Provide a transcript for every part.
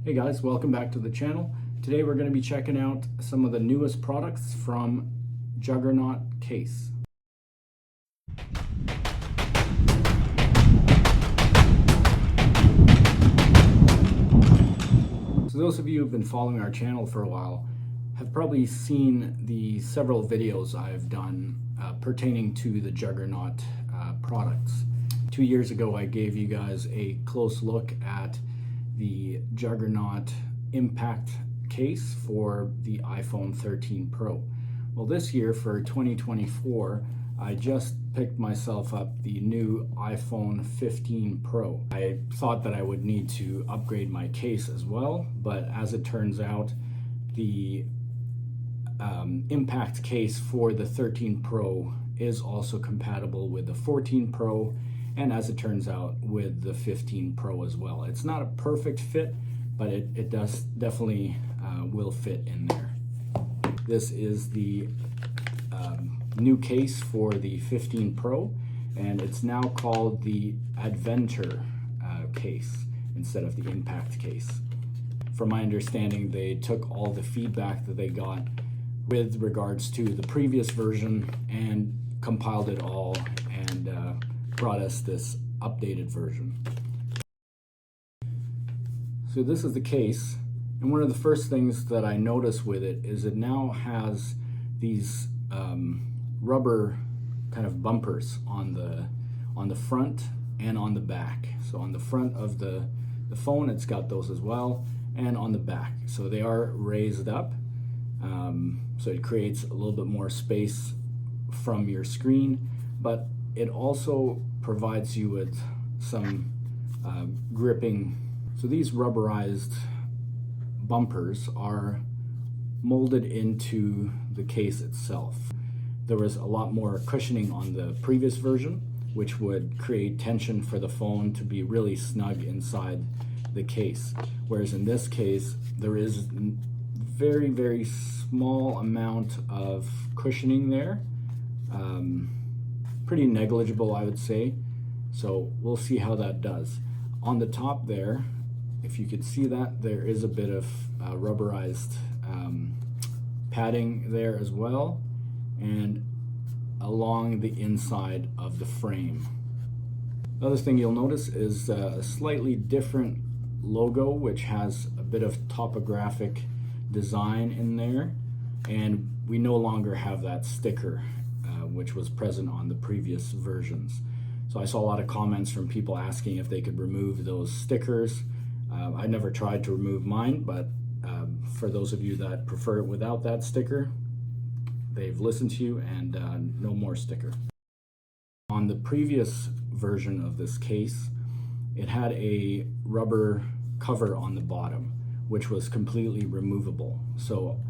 Hey guys, welcome back to the channel. Today we're going to be checking out some of the newest products from Juggernaut Case. So those of you who've been following our channel for a while have probably seen the several videos I've done pertaining to the Juggernaut products. 2 years ago I gave you guys a close look at the Juggernaut impact case for the iPhone 13 Pro. Well, this year for 2024, I just picked myself up the new iPhone 15 Pro. I thought that I would need to upgrade my case as well, but as it turns out, the impact case for the 13 Pro is also compatible with the 14 Pro, and as it turns out, with the 15 Pro as well. It's not a perfect fit, but it does definitely will fit in there. This is the new case for the 15 Pro, and it's now called the ADVNTR case instead of the impact case. From my understanding, they took all the feedback that they got with regards to the previous version and compiled it all and brought us this updated version. So this is the case, and one of the first things that I notice with it is it now has these rubber kind of bumpers on the front and on the back. So on the front of the phone, it's got those as well, and on the back. So they are raised up, so it creates a little bit more space from your screen, but it also provides you with some gripping. So these rubberized bumpers are molded into the case itself. There was a lot more cushioning on the previous version, which would create tension for the phone to be really snug inside the case. Whereas in this case, there is very, very small amount of cushioning there. Pretty negligible, I would say. So we'll see how that does. On the top there, if you could see that, there is a bit of rubberized padding there as well, and along the inside of the frame. The other thing you'll notice is a slightly different logo, which has a bit of topographic design in there, and we no longer have that sticker which was present on the previous versions. So I saw a lot of comments from people asking if they could remove those stickers. I never tried to remove mine, but for those of you that prefer it without that sticker, they've listened to you, and no more sticker. On the previous version of this case, it had a rubber cover on the bottom, which was completely removable. So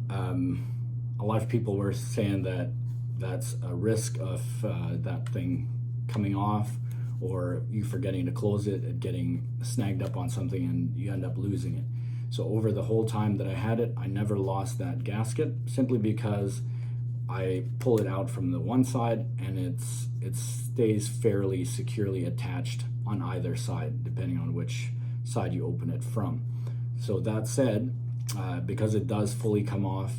a lot of people were saying that that's a risk of that thing coming off, or you forgetting to close it, it getting snagged up on something, and you end up losing it. So over the whole time that I had it, I never lost that gasket, simply because I pull it out from the one side and it stays fairly securely attached on either side, depending on which side you open it from. So that said, because it does fully come off,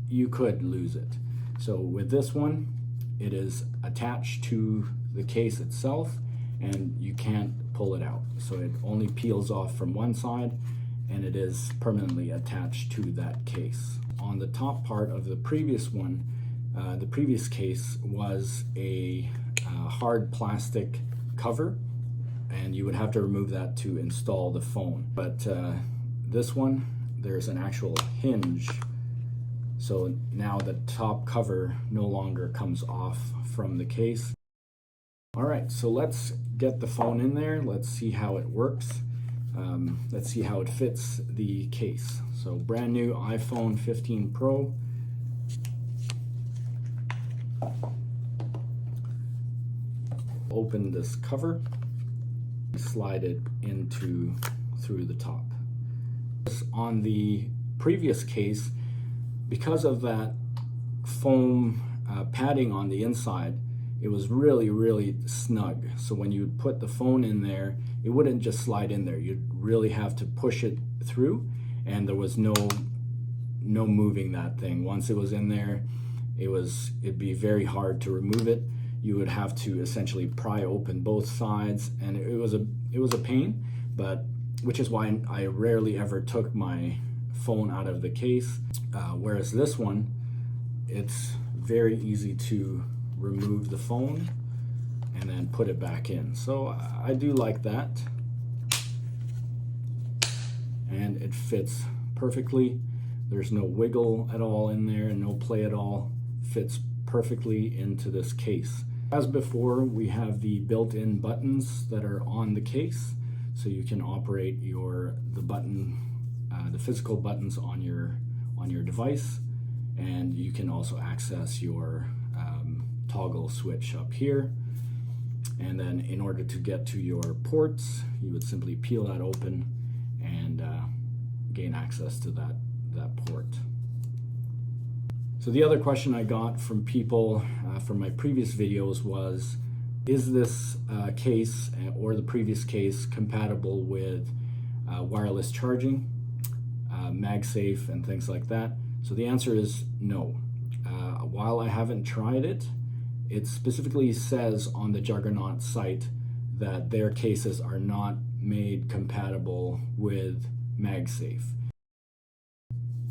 you could lose it. So with this one, it is attached to the case itself, and you can't pull it out. So it only peels off from one side, and it is permanently attached to that case. On the top part of the previous one, the previous case was a hard plastic cover, and you would have to remove that to install the phone. But this one, there's an actual hinge. So now the top cover no longer comes off from the case. All right, so let's get the phone in there. Let's see how it works. Let's see how it fits the case. So brand new iPhone 15 Pro. Open this cover, slide it through the top. On the previous case, because of that foam padding on the inside, it was really, really snug. So when you put the phone in there, it wouldn't just slide in there. You'd really have to push it through, and there was no moving that thing. Once it was in there, it'd be very hard to remove it. You would have to essentially pry open both sides, and it was a pain, but which is why I rarely ever took my phone out of the case. Whereas this one, it's very easy to remove the phone and then put it back in. So I do like that, and it fits perfectly. There's no wiggle at all in there, and no play at all. Fits perfectly into this case. As before, we have the built-in buttons that are on the case, so you can operate the physical buttons on your device, and you can also access your toggle switch up here. And then in order to get to your ports, you would simply peel that open and gain access to that port. So the other question I got from people from my previous videos was, is this case or the previous case compatible with wireless charging, MagSafe, and things like that? So the answer is no. While I haven't tried it, it specifically says on the Juggernaut site that their cases are not made compatible with MagSafe.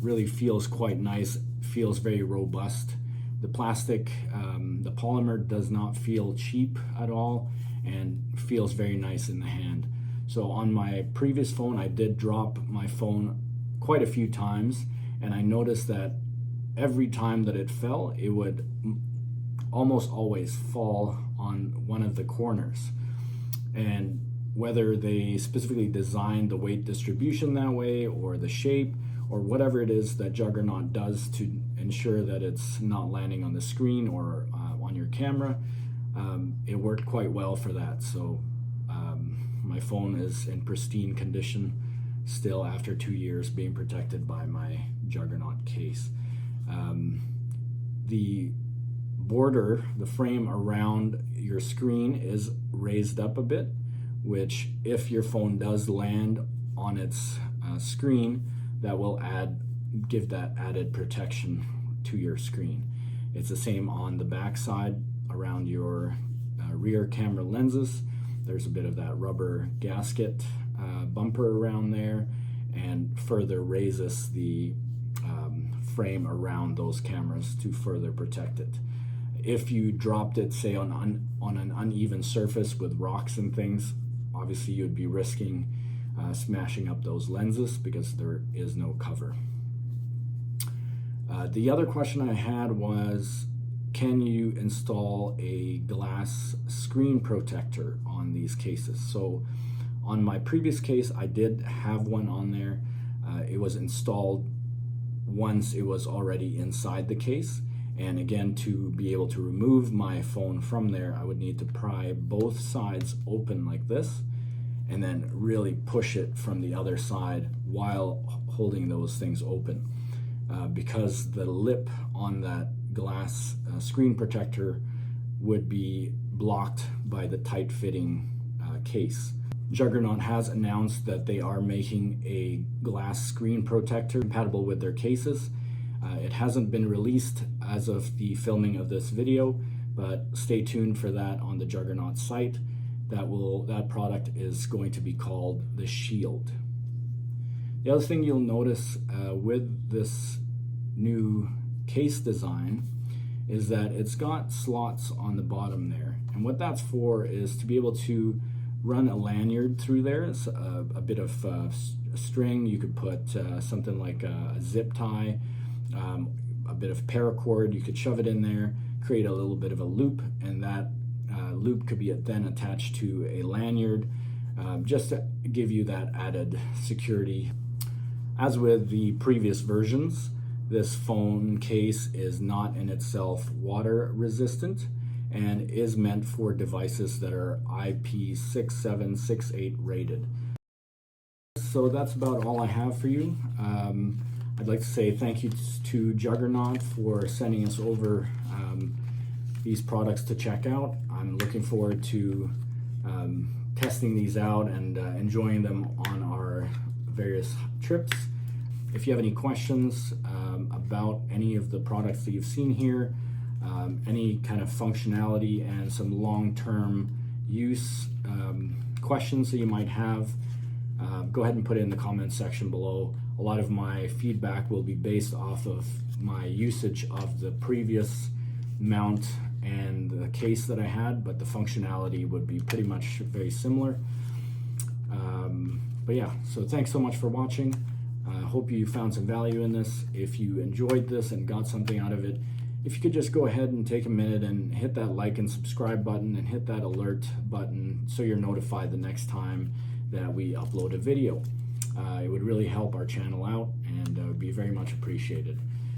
Really feels quite nice, feels very robust. The plastic, the polymer does not feel cheap at all and feels very nice in the hand. So on my previous phone, I did drop my phone quite a few times, and I noticed that every time that it fell, it would almost always fall on one of the corners. And whether they specifically designed the weight distribution that way, or the shape, or whatever it is that Juggernaut does to ensure that it's not landing on the screen or on your camera, it worked quite well for that. So my phone is in pristine condition still after 2 years being protected by my Juggernaut case. The border, the frame around your screen is raised up a bit, which if your phone does land on its screen, that will give that added protection to your screen. It's the same on the back side around your rear camera lenses. There's a bit of that rubber gasket bumper around there, and further raises the frame around those cameras to further protect it. If you dropped it, say on an uneven surface with rocks and things, obviously you'd be risking smashing up those lenses because there is no cover. The other question I had was, can you install a glass screen protector on these cases? So on my previous case, I did have one on there. It was installed once it was already inside the case. And again, to be able to remove my phone from there, I would need to pry both sides open like this, and then really push it from the other side while holding those things open. Because the lip on that glass screen protector would be blocked by the tight-fitting case. Juggernaut has announced that they are making a glass screen protector compatible with their cases. It hasn't been released as of the filming of this video, but stay tuned for that on the Juggernaut site. That product is going to be called the Shield. The other thing you'll notice with this new case design is that it's got slots on the bottom there, and what that's for is to be able to run a lanyard through there. It's a bit of string. You could put something like a zip tie, a bit of paracord. You could shove it in there, create a little bit of a loop, and that loop could be then attached to a lanyard, just to give you that added security. As with the previous versions, this phone case is not in itself water resistant and is meant for devices that are IP6768 rated. So that's about all I have for you. I'd like to say thank you to Juggernaut for sending us over these products to check out. I'm looking forward to testing these out and enjoying them on our various trips. If you have any questions about any of the products that you've seen here, any kind of functionality and some long-term use questions that you might have, go ahead and put it in the comments section below. A lot of my feedback will be based off of my usage of the previous mount and the case that I had, but the functionality would be pretty much very similar. But yeah, so thanks so much for watching. Hope you found some value in this. If you enjoyed this and got something out of it, if you could just go ahead and take a minute and hit that like and subscribe button and hit that alert button so you're notified the next time that we upload a video. It would really help our channel out and would be very much appreciated.